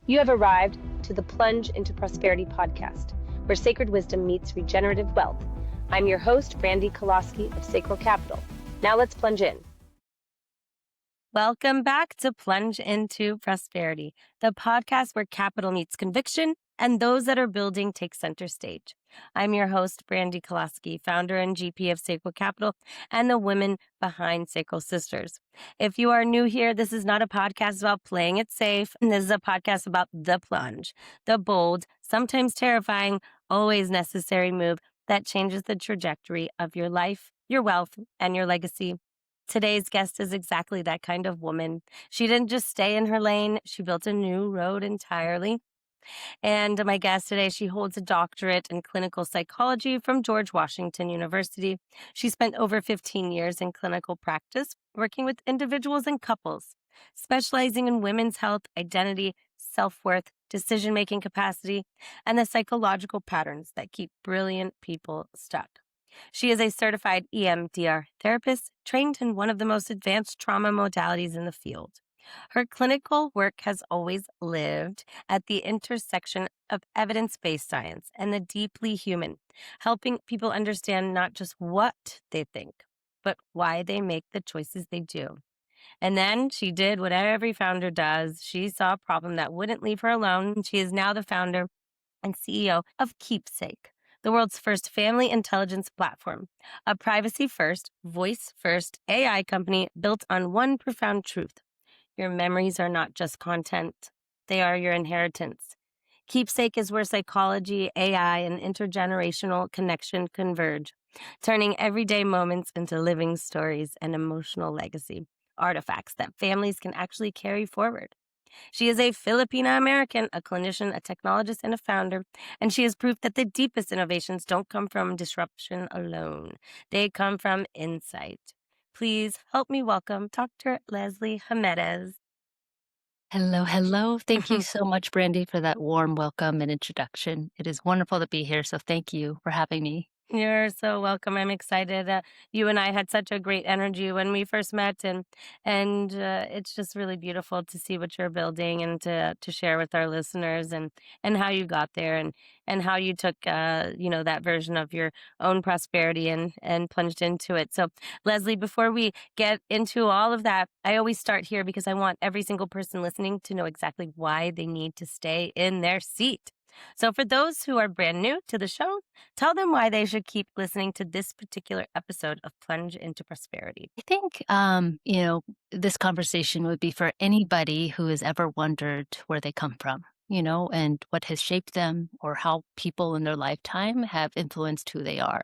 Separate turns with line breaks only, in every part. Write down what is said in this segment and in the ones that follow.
You have arrived to the Plunge into Prosperity podcast, where sacred wisdom meets regenerative wealth. I'm your host, Brandy Koloski of Sacral Capital. Now let's plunge in. Welcome back to Plunge into Prosperity, the podcast where capital meets conviction and those that are building take center stage. I'm your host, Brandy Koloski, founder and GP of Sacral Capital and the women behind Sacral Sisters. If you are new here, this is not a podcast about playing it safe. This is a podcast about the plunge, the bold, sometimes terrifying, always necessary move that changes the trajectory of your life, your wealth, and your legacy. Today's guest is exactly that kind of woman. She didn't just stay in her lane, she built a new road entirely. And my guest today, she holds a doctorate in clinical psychology from George Washington University. She spent over 15 years in clinical practice, working with individuals and couples, specializing in women's health, identity, self-worth, decision-making capacity, and the psychological patterns that keep brilliant people stuck. She is a certified EMDR therapist trained in one of the most advanced trauma modalities in the field. Her clinical work has always lived at the intersection of evidence-based science and the deeply human, helping people understand not just what they think, but why they make the choices they do. And then she did what every founder does. She saw a problem that wouldn't leave her alone. She is now the founder and CEO of KeepSaiQ, the world's first family intelligence platform, a privacy-first, voice-first AI company built on one profound truth. Your memories are not just content. They are your inheritance. KeepSaiQ is where psychology, AI, and intergenerational connection converge, turning everyday moments into living stories and emotional legacy, artifacts that families can actually carry forward. She is a Filipina-American, a clinician, a technologist, and a founder, and she is proof that the deepest innovations don't come from disruption alone. They come from insight. Please help me welcome Dr. Leslie Hemedes.
Hello, hello. Thank you so much, Brandy, for that warm welcome and introduction. It is wonderful to be here, so thank you for having me.
You're so welcome. I'm excited. You and I had such a great energy when we first met, and it's just really beautiful to see what you're building and to share with our listeners and how you got there and how you took that version of your own prosperity and plunged into it. So, Leslie, before we get into all of that, I always start here because I want every single person listening to know exactly why they need to stay in their seat. So for those who are brand new to the show, tell them why they should keep listening to this particular episode of Plunge into Prosperity.
I think, this conversation would be for anybody who has ever wondered where they come from, and what has shaped them or how people in their lifetime have influenced who they are.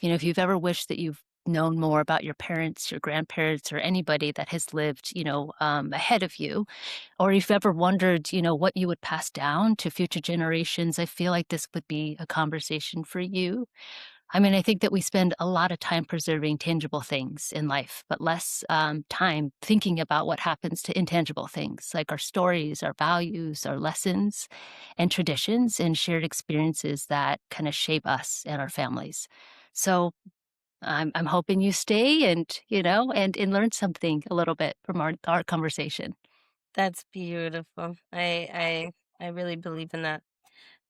If you've ever wished that you've known more about your parents, your grandparents, or anybody that has lived, ahead of you, or if you've ever wondered, what you would pass down to future generations, I feel like this would be a conversation for you. I mean, I think that we spend a lot of time preserving tangible things in life, but less time thinking about what happens to intangible things like our stories, our values, our lessons, and traditions and shared experiences that kind of shape us and our families. So I'm hoping you stay and learn something a little bit from our conversation.
That's beautiful. I really believe in that.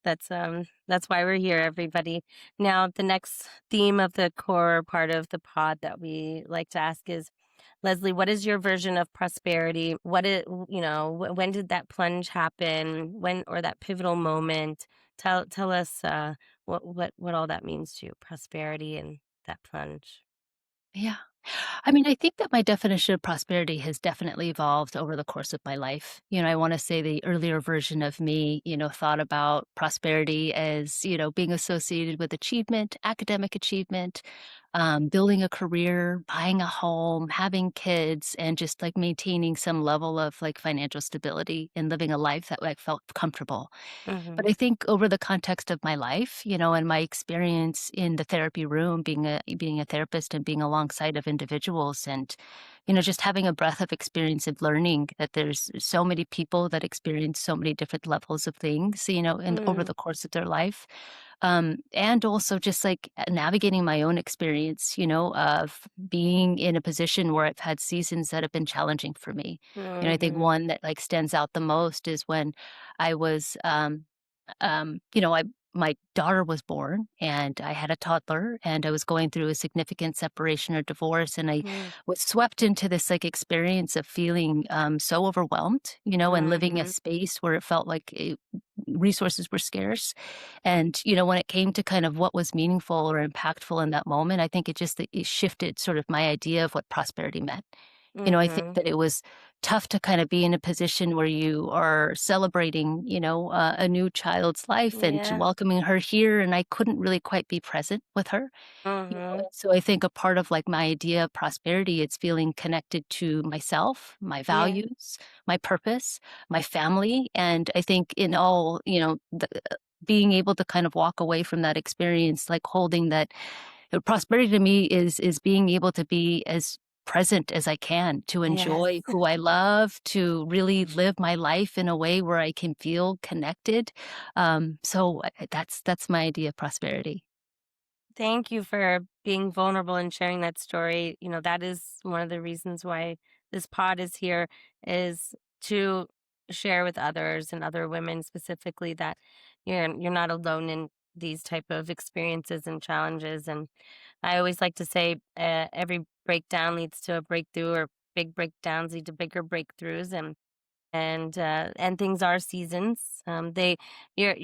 That's why we're here, everybody. Now, the next theme of the core part of the pod that we like to ask is, Leslie, what is your version of prosperity? When did that plunge happen? When, or that pivotal moment? Tell us what all that means to you, prosperity and that plunge.
Yeah. I mean, I think that my definition of prosperity has definitely evolved over the course of my life. I want to say the earlier version of me, thought about prosperity as, being associated with achievement, academic achievement, building a career, buying a home, having kids, and just like maintaining some level of like financial stability and living a life that like felt comfortable.
Mm-hmm.
But I think over the context of my life, and my experience in the therapy room, being a therapist and being alongside of individuals and, just having a breadth of experience of learning that there's so many people that experience so many different levels of things, and over the course of their life. And also just like navigating my own experience, of being in a position where I've had seasons that have been challenging for me. I think
Mhm.
one that like stands out the most is when I was, I my daughter was born and I had a toddler and I was going through a significant separation or divorce and I
Mm.
was swept into this like experience of feeling so overwhelmed, and living a
Mhm.
space where it felt like resources were scarce. And, when it came to kind of what was meaningful or impactful in that moment, I think it shifted sort of my idea of what prosperity meant. I think
Mhm.
that it was tough to kind of be in a position where you are celebrating, a new child's life and
Yeah.
welcoming her here, and I couldn't really quite be present with her. And
Mhm.
so I think a part of like my idea of prosperity, it's feeling connected to myself, my
Yeah.
values, my purpose, my family. And I think in all, being able to kind of walk away from that experience, like holding that prosperity to me is being able to be as present as I can, to
Yes.
enjoy who I love, to really live my life in a way where I can feel connected. That's my idea of prosperity.
Thank you for being vulnerable and sharing that story. That is one of the reasons why this pod is here, is to share with others and other women specifically that you're not alone in these type of experiences and challenges. And I always like to say, every breakdown leads to a breakthrough, or big breakdowns lead to bigger breakthroughs. And things are seasons. You're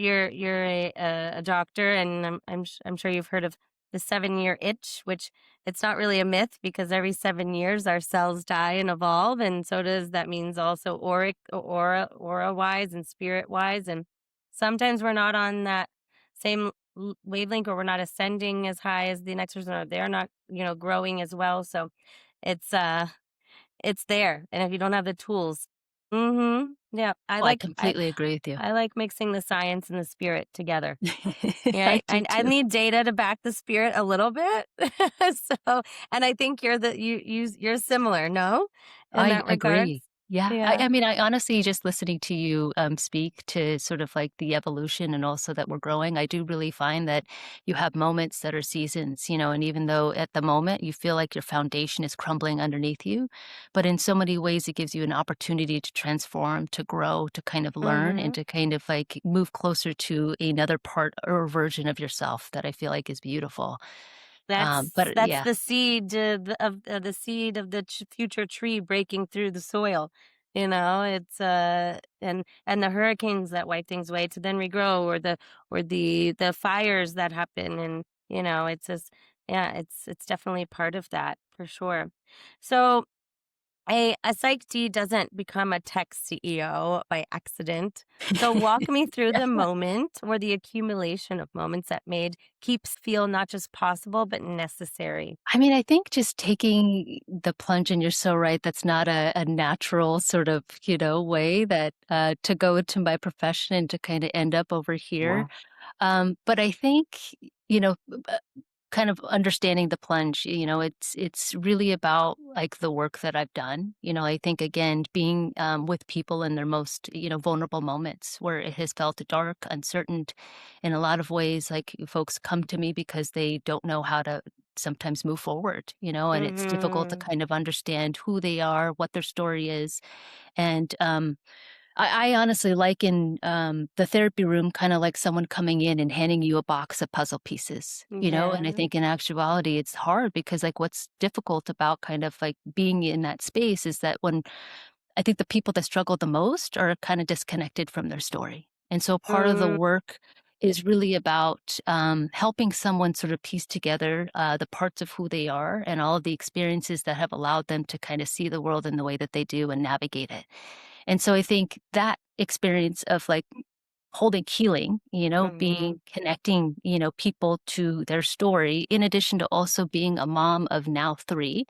a doctor, and I'm sure you've heard of the 7-year itch, which it's not really a myth, because every 7 years our cells die and evolve, and so does that means also aura wise and spirit wise, and sometimes we're not on that same wavelength, or we're not ascending as high as the next person, or they're not growing as well. So it's it's there, and if you don't have the tools. Mhm. Yeah, I
Oh, I
like
completely agree with you.
I like mixing the science and the spirit together. Yeah,
I
I
do
I I
too.
need data to back the spirit a little bit. So, and I think you're similar, no? In
I
that regards?
agree. Yeah. I
Yeah.
I mean, I honestly just listening to you, speak to sort of like the evolution and also that we're growing, I do really find that you have moments that are seasons, and even though at the moment you feel like your foundation is crumbling underneath you, but in so many ways it gives you an opportunity to transform, to grow, to kind of learn, and
Mhm.
to kind of like move closer to another part or version of yourself that I feel like is beautiful.
That's
But
that's
yeah.
the seed, the seed of the future tree breaking through the soil. It's and the hurricanes that wipe things away to then regrow, or the fires that happen, and it's just, yeah, it's definitely part of that for sure. So a Psych D doesn't become a tech CEO by accident. So walk me through the moment, or the accumulation of moments that made Keeps feel not just possible but necessary.
I mean, I think just taking the plunge, and you're so right, that's not a natural sort of, way that to go into my profession and to kind of end up over here.
Yeah.
But I think, you know, uh, kind of understanding the plunge, it's really about like the work that I've done. I think again, being with people in their most, vulnerable moments where it has felt dark, uncertain in a lot of ways, like folks come to me because they don't know how to sometimes move forward, and it's difficult to
Mhm.
kind of understand who they are, what their story is. And I honestly liken, the therapy room kinda like someone coming in and handing you a box of puzzle pieces, and I
Yeah.
think in actuality, it's hard because, like, what's difficult about kind of, like, being in that space is that when I think the people that struggle the most are kinda disconnected from their story, and so part of the
Mm.
work is really about, helping someone sort of piece together, the parts of who they are and all of the experiences that have allowed them to kinda see the world in the way that they do and navigate it. And so I think that experience of like holding healing,
Mhm.
being connecting, people to their story, in addition to also being a mom of now three.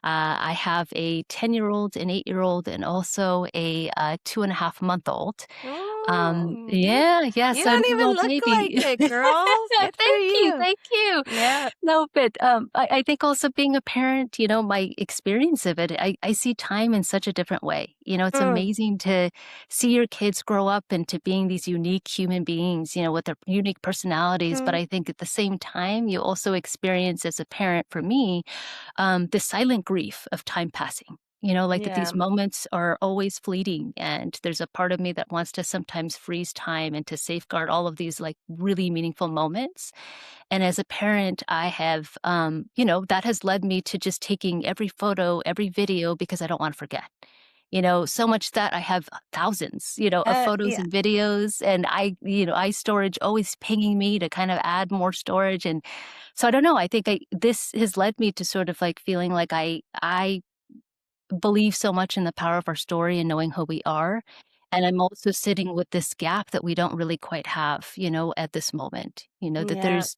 I have a 10-year-old, an 8-year-old, and also a 2.5-month-old. Yeah,
You
so
don't even
little
look like
baby.
it, girl. Good for
Thank you,
you.
thank you.
Yeah.
No, but, I think also being a parent, my experience of it, I see time in such a different way. It's
Mm,
amazing to see your kids grow up into being these unique human beings, with their unique personalities, but
mm,
I think at the same time, you also experience as a parent, for me, the silent grief of time passing. Like that
yeah.
these moments are always fleeting. And there's a part of me that wants to sometimes freeze time and to safeguard all of these like really meaningful moments. And as a parent, I have, that has led me to just taking every photo, every video because I don't want to forget. So much that I have thousands, of photos
Yeah.
and videos, and iStorage always pinging me to kind of add more storage. And so I don't know. I think this has led me to sort of like feeling like I believe so much in the power of our story and knowing who we are. And I'm also sitting with this gap that we don't really quite have, at this moment. That
Yeah.
there's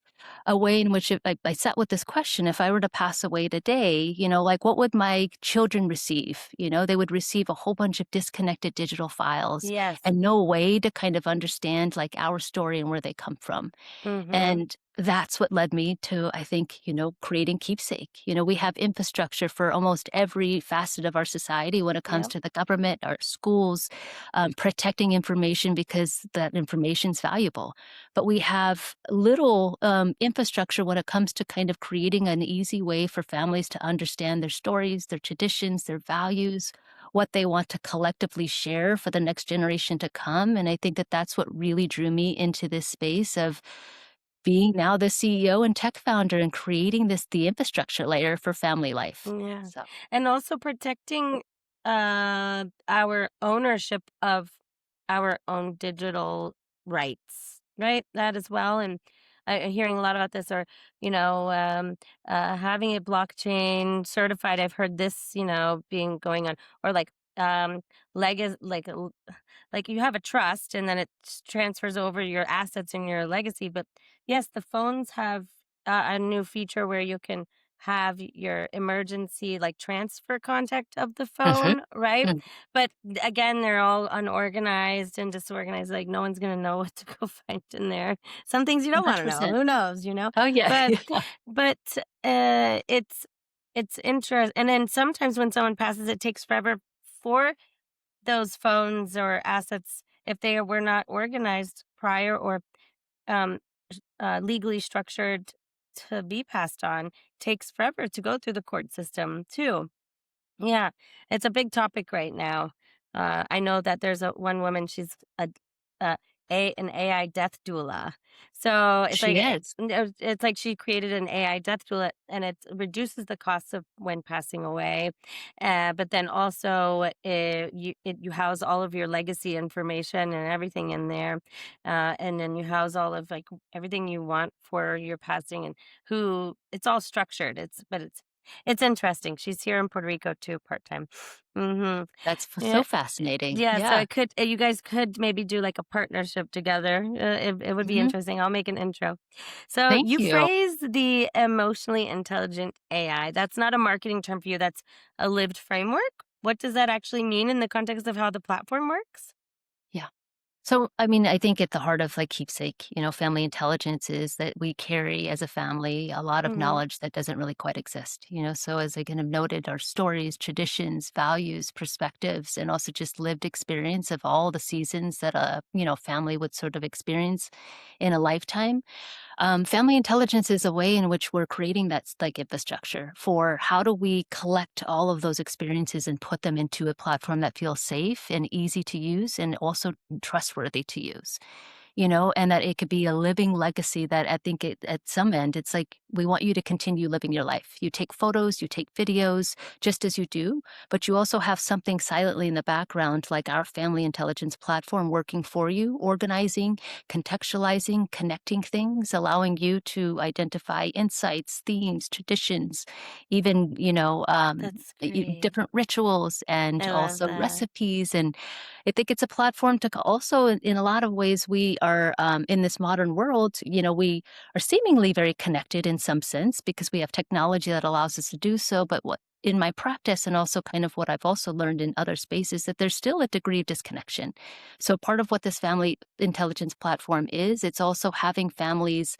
a way in which if I sat with this question, if I were to pass away today, like what would my children receive? They would receive a whole bunch of disconnected digital files
Yes.
and no way to kind of understand like our story and where they come from.
Mhm.
And that's what led me to, I think, creating KeepSaiQ. We have infrastructure for almost every facet of our society when it comes
Yep.
to the government, our schools, protecting information because that information is valuable. But we have little infrastructure when it comes to kind of creating an easy way for families to understand their stories, their traditions, their values, what they want to collectively share for the next generation to come. And I think that that's what really drew me into this space of being now the CEO and tech founder and creating the infrastructure layer for family life.
Yeah.
So
And also protecting our ownership of our own digital rights, right? That as well. And hearing a lot about this, or having it blockchain certified. I've heard this, being going on, or like legacy, like you have a trust, and then it transfers over your assets and your legacy. But yes, the phones have a new feature where you can have your emergency like transfer contact of the
mhm,
phone, right?
mm,
But again, they're all unorganized and disorganized. Like no one's gonna know what to go find in there. Some things you don't want to know.
100%.
Who knows?
Oh, yeah.
But
Yeah.
but it's interesting. And then sometimes when someone passes, it takes forever for those phones or assets, if they were not organized prior, or um, legally structured to be passed on, takes forever to go through the court system too. Yeah, it's a big topic right now. I know that there's a one woman, she's a an AI death doula. So it's like
She is.
it's like she created an AI death doula, and it reduces the costs of when passing away. But then also you house all of your legacy information and everything in there, and then you house all of like everything you want for your passing, and who it's all structured. It's interesting. She's here in Puerto Rico too, part-time. Mhm.
That's
Yeah.
so fascinating.
Yeah, so
Yeah.
it could you guys could maybe do like a partnership together. It would be
Mhm.
interesting. I'll make an intro. So
Thank
you
you.
phrase the emotionally intelligent AI. That's not a marketing term for you. That's a lived framework. What does that actually mean in the context of how the platform works?
Yeah. So, I mean, I think at the heart of like KeepSaiQ, family intelligence is that we carry as a family a lot of
Mhm.
knowledge that doesn't really quite exist. So as I kind of noted, our stories, traditions, values, perspectives, and also just lived experience of all the seasons that a, family would sort of experience in a lifetime. Family intelligence is a way in which we're creating like infrastructure for how do we collect all of those experiences and put them into a platform that feels safe and easy to use and also trustworthy to use, and that it could be a living legacy that I think at some end, it's like we want you to continue living your life. You take photos, you take videos, just as you do, but you also have something silently in the background, like our family intelligence platform working for you, organizing, contextualizing, connecting things, allowing you to identify insights, themes, traditions, even,
That's great.
different rituals and
I love
also
that.
recipes. And I think it's a platform to also, in a lot of ways, we are in this modern world, we are seemingly very connected in some sense because we have technology that allows us to do so. But what in my practice and also kind of what I've also learned in other spaces that there's still a degree of disconnection. So part of what this family intelligence platform is, it's also having families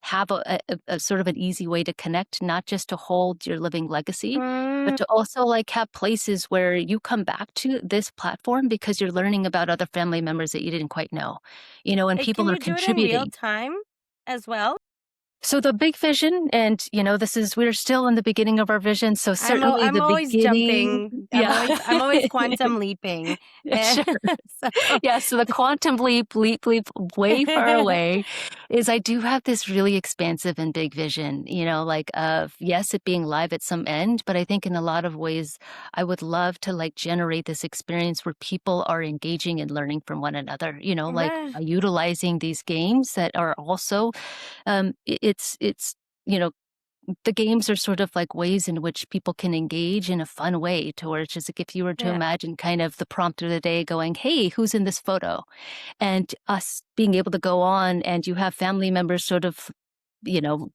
have a sort of an easy way to connect, not just to hold your living legacy, but
Mm.
to also like have places where you come back to this platform because you're learning about other family members that you didn't quite know, and
Can
people are
you do it in real
contributing.
time as well?
So the big vision, and we're still in the beginning of our vision. So certainly
I'm
the
always
beginning,
jumping.
yeah,
I'm always quantum leaping. Eh,
sure.
so
Yeah, so the quantum leap way far away is I do have this really expansive and big vision, like of yes, it being live at some end, but I think in a lot of ways I would love to like generate this experience where people are engaging and learning from one another, like
Meh.
utilizing these games that are also it's you know the games are sort of like ways in which people can engage in a fun way to where it's just like if you were to
Yeah.
imagine kind of the prompt of the day going, hey, who's in this photo? And us being able to go on and you have family members sort of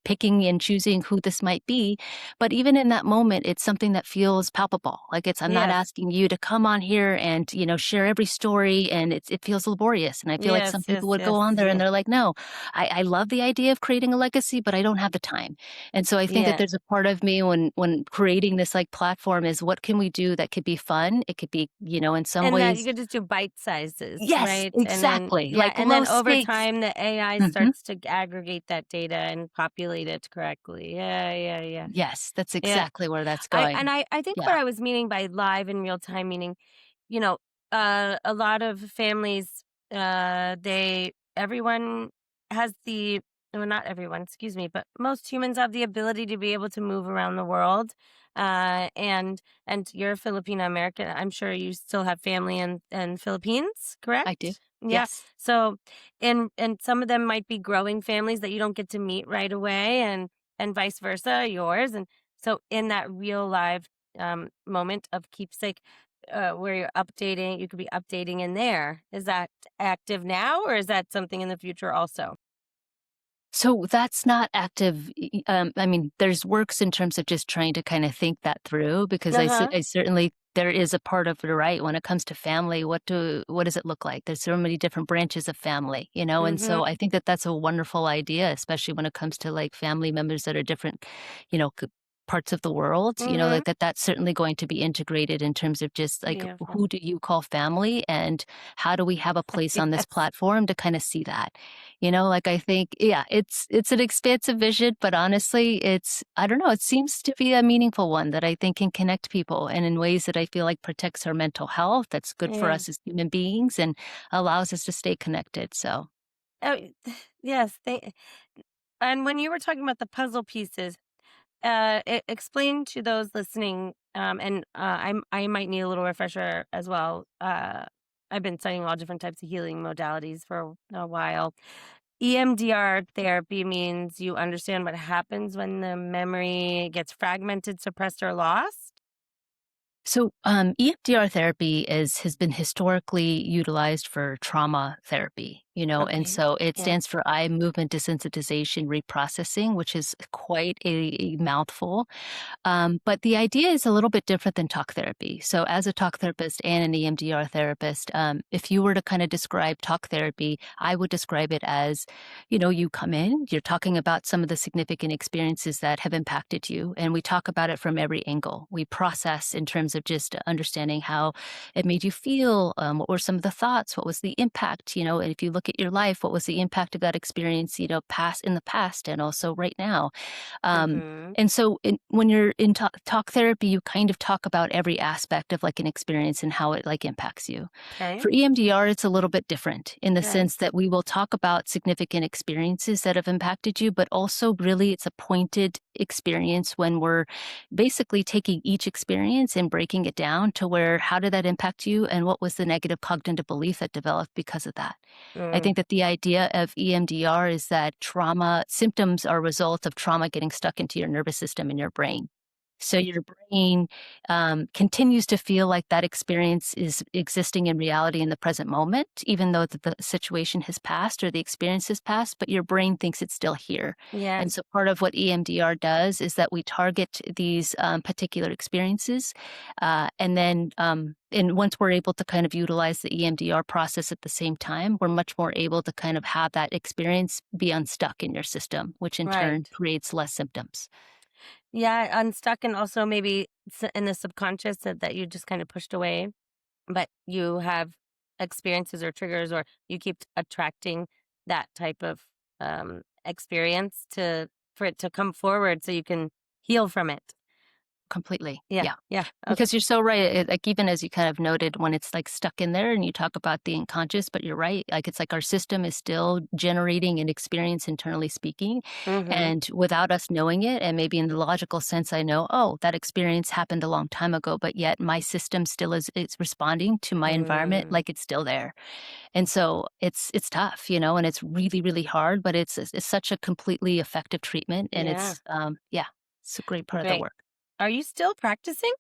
picking and choosing who this might be. But even in that moment, it's something that feels palpable. Like I'm not
Yes.
asking you to come on here and, share every story and it feels laborious. And I feel like some
Yes,
people
yes,
would go
yes,
on there and
yeah.
they're like, no, I love the idea of creating a legacy, but I don't have the time. And so I think that
Yeah.
there's a part of me when creating this like platform is what can we do that could be fun? It could be, in some
And that you
ways.
could just do bite sizes,
Yes,
right? And then
exactly.
yeah,
Like
and
low
then over
stakes.
time, the AI
Mhm.
starts to aggregate that data and populate it correctly. Yeah, yeah, yeah.
Yes, that's
Yeah.
exactly where that's going.
I think what
Yeah.
I was meaning by live in real time, meaning, you know, a lot of families, they everyone has the well, not everyone, excuse me, but most humans have the ability to be able to move around the world. And you're Filipino American. I'm sure you still have family in Philippines,
I do.
correct? Yeah.
Yes.
So, and some of them might be growing families that you don't get to meet right away, and vice versa, yours. And so, in that real live moment of keepsake, where you're updating, you could be updating in there. Is that active now, or is that something in the future also?
So that's not active. I mean, there's works in terms of just trying to kind of think that through because
Uh huh.
I certainly there is a part of it, right? When it comes to family, what does it look like? There's so many different branches of family, and so
Mm-hmm.
I think that that's a wonderful idea, especially when it comes to like family members that are different, you know, c- parts of the world.
Mm-hmm.
Like that's certainly going to be integrated in terms of just like
Beautiful.
who do you call family and how do we have a place on this
Yes.
platform to kind of see that. Like I think, yeah, it's an expansive vision, but honestly, I don't know, it seems to be a meaningful one that I think can connect people and in ways that I feel like protects our mental health, that's good for
Yeah.
us as human beings and allows us to stay connected. So
Oh, yes. And when you were talking about the puzzle pieces, explain to those listening, and I might need a little refresher as well. I've been studying all different types of healing modalities for a while. EMDR therapy means you understand what happens when the memory gets fragmented, suppressed, or lost.
EMDR therapy has been historically utilized for trauma therapy, and
Okay.
so it
Yeah.
stands for eye movement desensitization reprocessing, which is quite a mouthful. But the idea is a little bit different than talk therapy. So, as a talk therapist and an EMDR therapist, if you were to kind of describe talk therapy, I would describe it as, you come in, you're talking about some of the significant experiences that have impacted you, and we talk about it from every angle. We process in terms of just understanding how it made you feel, what were some of the thoughts, what was the impact, and if you look at your life, what was the impact of that experience, past in the past and also right now. Um,
Mm-hmm.
and so when you're in talk therapy, you kind of talk about every aspect of like an experience and how it like impacts you.
Okay.
For EMDR, it's a little bit different in the
Okay.
sense that we will talk about significant experiences that have impacted you, but also really it's a pointed experience when we're basically taking each experience and breaking it down to where how did that impact you and what was the negative cognitive belief that developed because of that. I
Mm.
think that the idea of EMDR is that trauma symptoms are a result of trauma getting stuck into your nervous system and your brain. So your brain continues to feel like that experience is existing in reality in the present moment, even though the situation has passed or the experience has passed, but your brain thinks it's still here. And
Yes.
so part of what EMDR does is that we target these particular experiences. And once we're able to kind of utilize the EMDR process at the same time, we're much more able to kind of have that experience be unstuck in your system, which in turn
Right.
creates less symptoms.
Yeah, unstuck and also maybe in the subconscious that you just kind of pushed away, but you have experiences or triggers, or you keep attracting that type of experience to for it to come forward so you can heal from it.
Completely.
Yeah.
Yeah.
Yeah.
Because
Okay.
you're so right. Like, even as you kind of noted, when it's like stuck in there and you talk about the unconscious, but you're right. Like, it's like our system is still generating an experience, internally speaking.
Mhm.
And without us knowing it, and maybe in the logical sense, I know, oh, that experience happened a long time ago, but yet my system still is it's responding to my environment
Mm.
like it's still there. And so it's tough, you know, and it's really, really hard, but it's such a completely effective treatment. And
Yeah.
yeah, it's a great part of the
Great.
work.
Are you still practicing?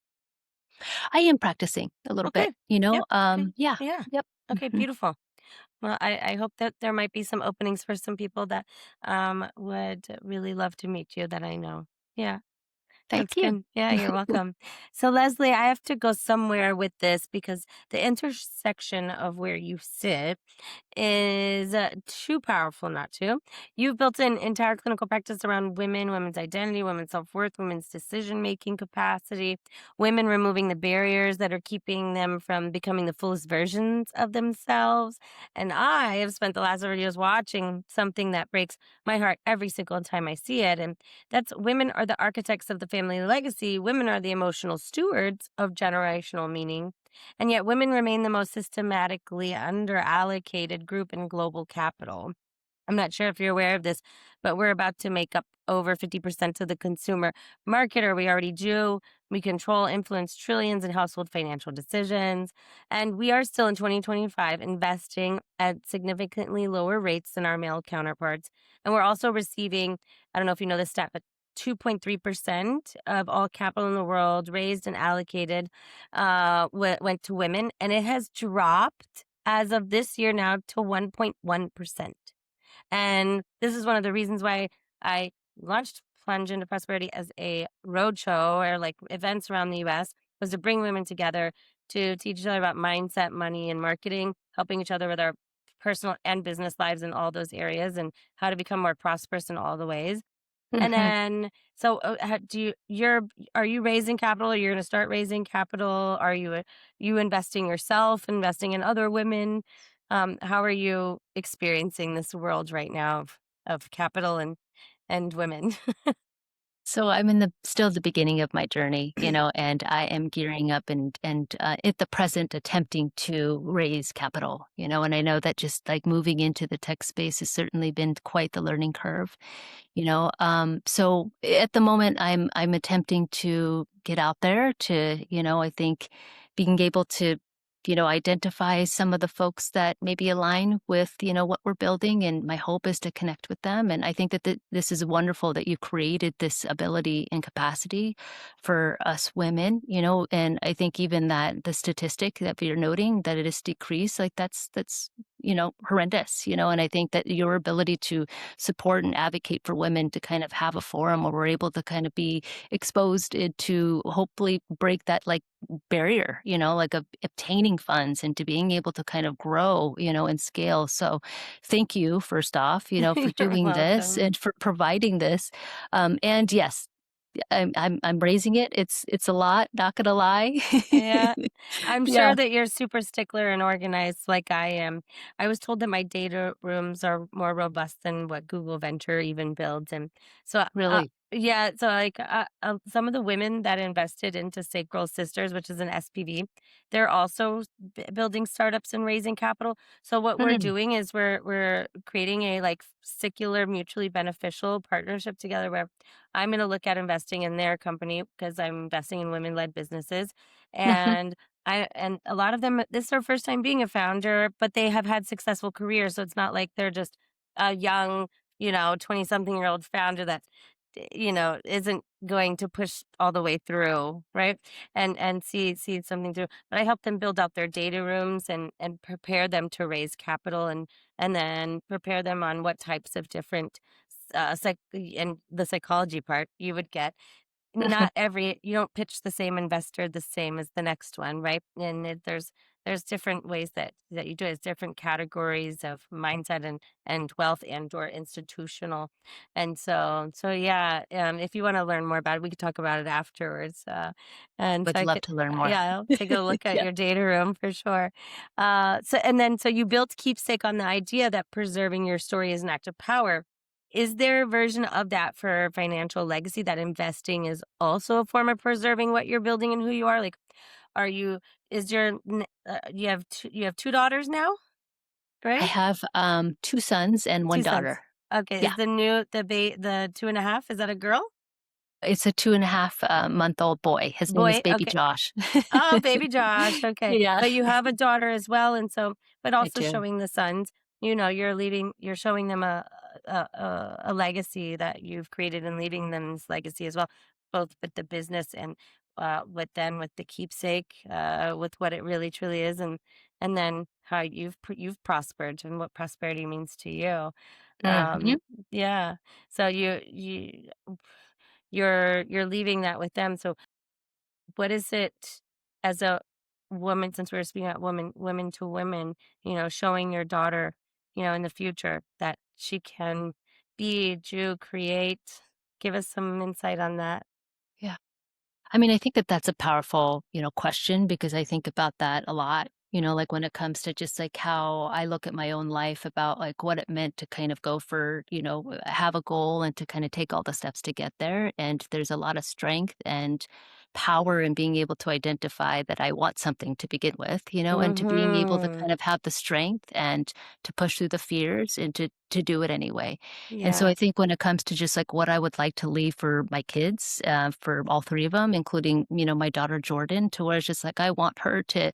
I am practicing a little bit,
Okay. Yep. Okay.
yeah,
Yeah.
yep.
Okay,
Mhm.
beautiful. Well, I hope that there might be some openings for some people that would really love to meet you that I know. Yeah. That's
Thank you.
good. Yeah, you're welcome. So, Leslie, I have to go somewhere with this because the intersection of where you sit is too powerful not to. You've built an entire clinical practice around women, women's identity, women's self worth, women's decision making capacity, women removing the barriers that are keeping them from becoming the fullest versions of themselves. And I have spent the last several years watching something that breaks my heart every single time I see it. And that's women are the architects of the family legacy. Women are the emotional stewards of generational meaning. And yet, women remain the most systematically underallocated group in global capital. I'm not sure if you're aware of this, but we're about to make up over 50% of the consumer market, or we already do. We control, influence trillions in household financial decisions. And we are still in 2025 investing at significantly lower rates than our male counterparts. And we're also receiving, I don't know if you know this stat, but 2.3% of all capital in the world raised and allocated went to women. And it has dropped as of this year now to 1.1%. And this is one of the reasons why I launched Plunge into Prosperity as a roadshow or like events around the US, was to bring women together to teach each other about mindset, money, and marketing, helping each other with our personal and business lives in all those areas and how to become more prosperous in all the ways. And
Mhm.
then, so are you raising capital? Or you're going to start raising capital? Are you investing yourself, investing in other women? How are you experiencing this world right now of capital and women?
So I'm in the still the beginning of my journey, you know, and I am gearing up and at the present attempting to raise capital, you know, and I know that just like moving into the tech space has certainly been quite the learning curve, you know. So at the moment I'm attempting to get out there to, you know, I think being able to, you know, identify some of the folks that maybe align with, you know, what we're building. And my hope is to connect with them. And I think that this is wonderful that you created this ability and capacity for us women, you know. And I think even that the statistic that you're noting that it is decreased, like that's, you know, horrendous, you know. And I think that your ability to support and advocate for women to kind of have a forum where we're able to kind of be exposed to hopefully break that like barrier, you know, like of obtaining funds and to being able to kind of grow, you know, and scale. So thank you first off, you know, for
You're
doing this
welcome.
and for providing this. And yes, I'm raising it. It's a lot, not gonna lie.
Yeah. I'm
Yeah,
sure that you're super stickler and organized like I am. I was told that my data rooms are more robust than what Google Venture even builds. And so,
really.
yeah, so like some of the women that invested into Sacral Sisters, which is an SPV, they're also building startups and raising capital. So what we're
Mm,
doing is we're creating a like secular, mutually beneficial partnership together where I'm going to look at investing in their company because I'm investing in women-led businesses.
mhm.
And and a lot of them, this is their first time being a founder, but they have had successful careers. So it's not like they're just a young, 20 something year old founder that's isn't going to push all the way through, right? And see something through. But I help them build out their data rooms and prepare them to raise capital and then prepare them on what types of different and the psychology part you would get. Not every You don't pitch the same investor the same as the next one, right? And there's different ways that you do it. It's different categories of mindset and wealth and or institutional. And so yeah, if you want to learn more about it, we could talk about it afterwards. And so
Would
I
love
could
to learn more.
yeah, I'll take a look at
Yeah.
your data room for sure. So you built Keepsake on the idea that preserving your story is an act of power. Is there a version of that for financial legacy, that investing is also a form of preserving what you're building and who you are? Like, are you is your n you have 2 daughters now,
I
right?
have, 2 sons and 1
2 sons.
daughter.
Okay,
Yeah.
is the 2.5, is that a girl?
It's a 2.5, month-old boy. His name is
Boy?
Baby
Okay.
Josh.
Oh, baby Josh, okay.
Yeah,
But you have a daughter as well, and so but
I
also
do.
showing the sons, you're showing them a legacy that you've created and leaving them this legacy as well, both with the business and, with the keepsake, with what it really truly is, and then how you've prospered and what prosperity means to you.
Mhm.
Yeah. So you're leaving that with them, so what is it as a woman, since we're speaking about women to women, showing your daughter, in the future that she can be, do, create? Give us some insight on that.
Yeah. I mean, I think that that's a powerful, question because I think about that a lot, like when it comes to just like how I look at my own life about like what it meant to kind of go for, have a goal and to kind of take all the steps to get there. And there's a lot of strength and power in being able to identify that I want something to begin with, and to being able to
Mhm.
kind of have the strength and to push through the fears and to do it anyway. And so I
Yeah.
think when it comes to just like what I would like to leave for my kids, for all three of them, including, my daughter Jordan, to where it's just like I want her to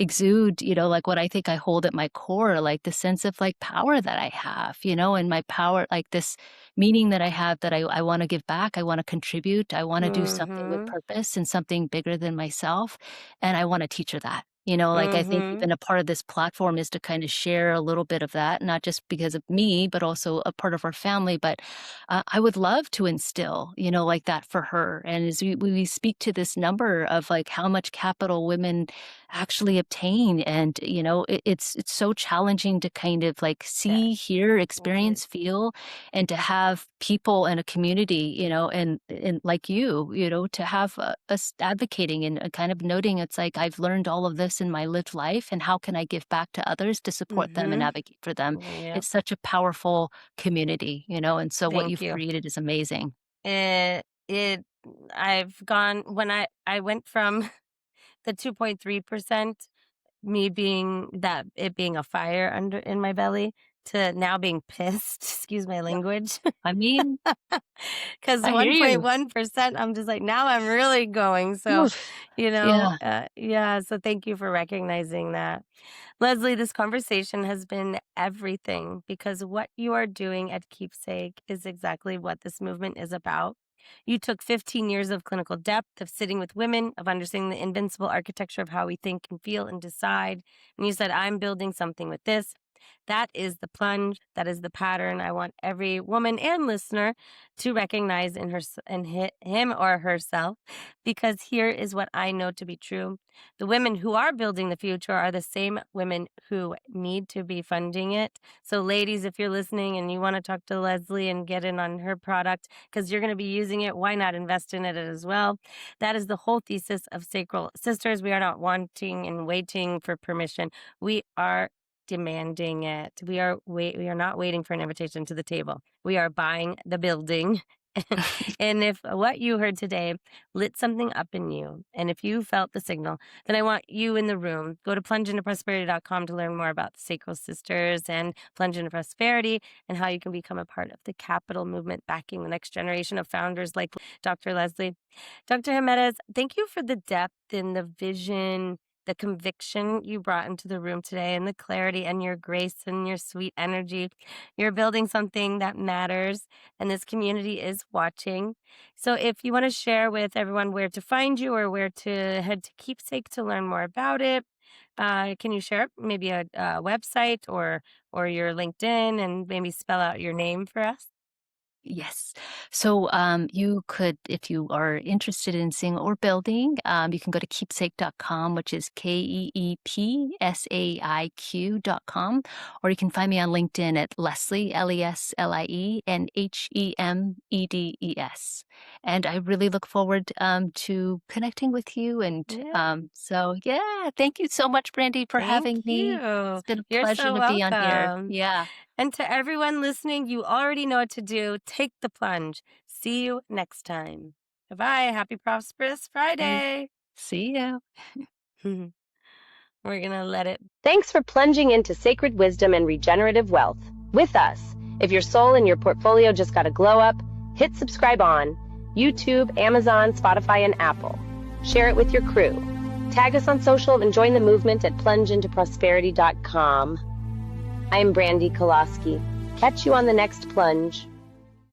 exude, like what I think I hold at my core, like the sense of like power that I have, and my power, like this meaning that I have that I want to give back. I want to contribute. I want to do something with
Mhm.
purpose and something bigger than myself. And I want to teach her that. Like I think
Mhm.
even a part of this platform is to kind of share a little bit of that, not just because of me, but also a part of our family. But I would love to instill, like that for her. And as we speak to this number of like how much capital women actually obtain, and it's so challenging to kind of like
Yeah,
see, hear,
it is.
experience, feel, and to have people in a community, and like to have us advocating and kind of noting it's like I've learned all of this in my lived life, and how can I give back to others to support them and
Mhm.
advocate for them?
Yep.
It's such a powerful community, and so what
Thank
you've
you.
created is amazing.
It I've gone when I went from the 2.3%, me being that it being a fire under in my belly, to now being pissed, excuse my
Yeah.
language.
I mean,
Because
I hear you.
1.1%, I'm just like, now I'm really going. So,
Oof. Yeah.
yeah. So thank you for recognizing that. Leslie, this conversation has been everything because what you are doing at Keepsake is exactly what this movement is about. You took 15 years of clinical depth, of sitting with women, of understanding the invincible architecture of how we think and feel and decide. And you said, I'm building something with this. That is the plunge. That is the pattern. I want every woman and listener to recognize in him or herself, because here is what I know to be true. The women who are building the future are the same women who need to be funding it. So, ladies, if you're listening and you want to talk to Leslie and get in on her product because you're going to be using it, why not invest in it as well? That is the whole thesis of Sacral Sisters. We are not wanting and waiting for permission. We are demanding it. We are not waiting for an invitation to the table. We are buying the building. And if what you heard today lit something up in you, and if you felt the signal, then I want you in the room. Go to plungeintoprosperity.com to learn more about the Sacral Sisters and Plunge into Prosperity and how you can become a part of the capital movement backing the next generation of founders like Dr. Leslie. Dr. Hemedes, thank you for the depth and the vision the conviction you brought into the room today, and the clarity and your grace and your sweet energy. You're building something that matters, and this community is watching. So if you want to share with everyone where to find you or where to head to KeepSaiQ to learn more about it, can you share maybe a website or your LinkedIn and maybe spell out your name for us?
Yes. So you could, if you are interested in seeing or building, you can go to keepsaiq.com, which is KeepSaiq.com, or you can find me on LinkedIn at Leslie, Leslie, and Hemedes. And I really look forward to connecting with you. And
Yeah.
yeah, thank you so much, Brandy, for
Thank
having me.
you.
It's been a
You're
pleasure
so
to be on here.
welcome.
Yeah.
And to everyone listening, you already know what to do. Take the plunge. See you next time. Bye bye. Happy Prosperous
See,
Friday.
see ya.
We're going to let it. Thanks for plunging into sacred wisdom and regenerative wealth with us. If your soul and your portfolio just got a glow up, hit subscribe on YouTube, Amazon, Spotify, and Apple. Share it with your crew. Tag us on social and join the movement at plungeintoprosperity.com. I'm Brandy Koloski. Catch you on the next plunge.